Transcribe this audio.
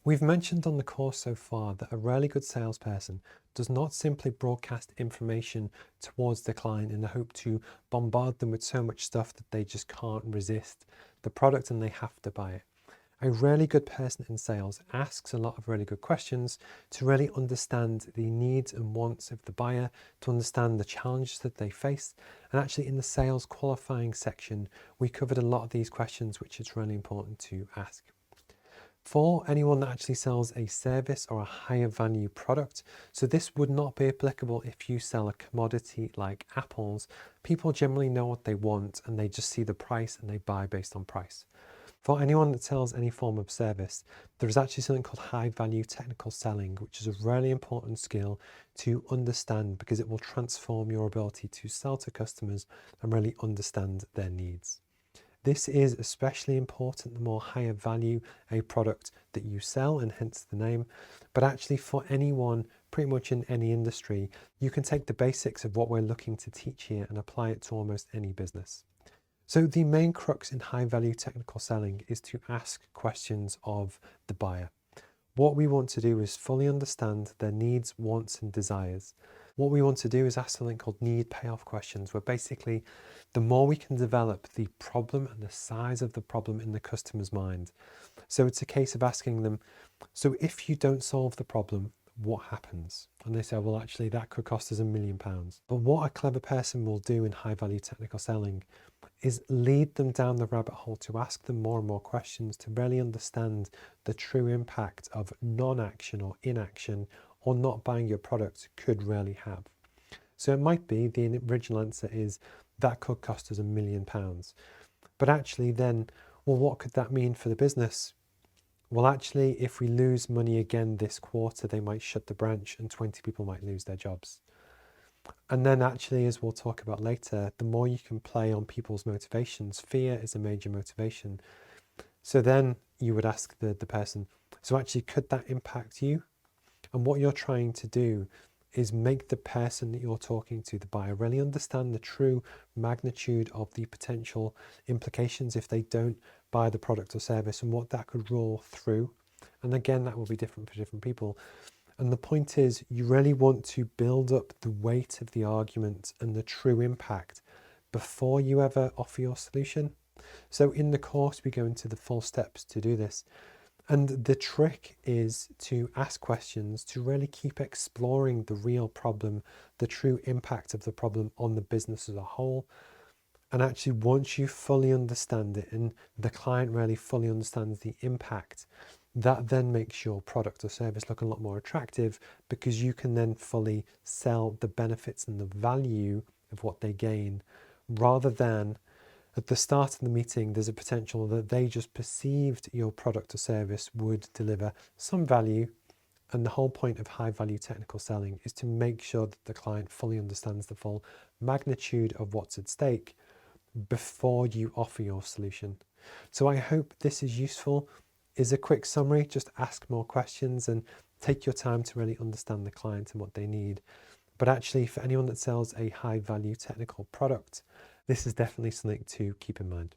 We've mentioned on the course so far that a really good salesperson does not simply broadcast information towards the client in the hope to bombard them with so much stuff that they just can't resist the product and they have to buy it. A really good person in sales asks a lot of really good questions to really understand the needs and wants of the buyer, to understand the challenges that they face. And actually in the sales qualifying section, we covered a lot of these questions, which is really important to ask. For anyone that actually sells a service or a higher value product, so this would not be applicable if you sell a commodity like apples. People generally know what they want and they just see the price and they buy based on price. For anyone that sells any form of service, there is actually something called high value technical selling, which is a really important skill to understand because it will transform your ability to sell to customers and really understand their needs. This is especially important the more higher value a product that you sell, and hence the name. But actually for anyone pretty much in any industry, you can take the basics of what we're looking to teach here and apply it to almost any business. So the main crux in high value technical selling is to ask questions of the buyer. What we want to do is fully understand their needs, wants, and desires. What we want to do is ask something called need payoff questions, where basically the more we can develop the problem and the size of the problem in the customer's mind. So it's a case of asking them, so if you don't solve the problem, what happens? And they say, well, actually that could cost us £1 million. But what a clever person will do in high value technical selling is lead them down the rabbit hole to ask them more and more questions to really understand the true impact of non-action or inaction or not buying your product could really have. So it might be the original answer is that could cost us £1 million. But actually then, well, what could that mean for the business? Well, actually, if we lose money again this quarter, they might shut the branch and 20 people might lose their jobs. And then actually, as we'll talk about later, the more you can play on people's motivations, fear is a major motivation. So then you would ask the person, so actually, could that impact you? And what you're trying to do is make the person that you're talking to, the buyer, really understand the true magnitude of the potential implications if they don't buy the product or service and what that could roll through. And again, that will be different for different people. And the point is, you really want to build up the weight of the argument and the true impact before you ever offer your solution. So in the course, we go into the full steps to do this. And the trick is to ask questions to really keep exploring the real problem, the true impact of the problem on the business as a whole. And actually, once you fully understand it and the client really fully understands the impact, that then makes your product or service look a lot more attractive because you can then fully sell the benefits and the value of what they gain, rather than at the start of the meeting, there's a potential that they just perceived your product or service would deliver some value. And the whole point of high value technical selling is to make sure that the client fully understands the full magnitude of what's at stake before you offer your solution. So I hope this is useful. Is a quick summary, just ask more questions and take your time to really understand the client and what they need. But actually, for anyone that sells a high value technical product, this is definitely something to keep in mind.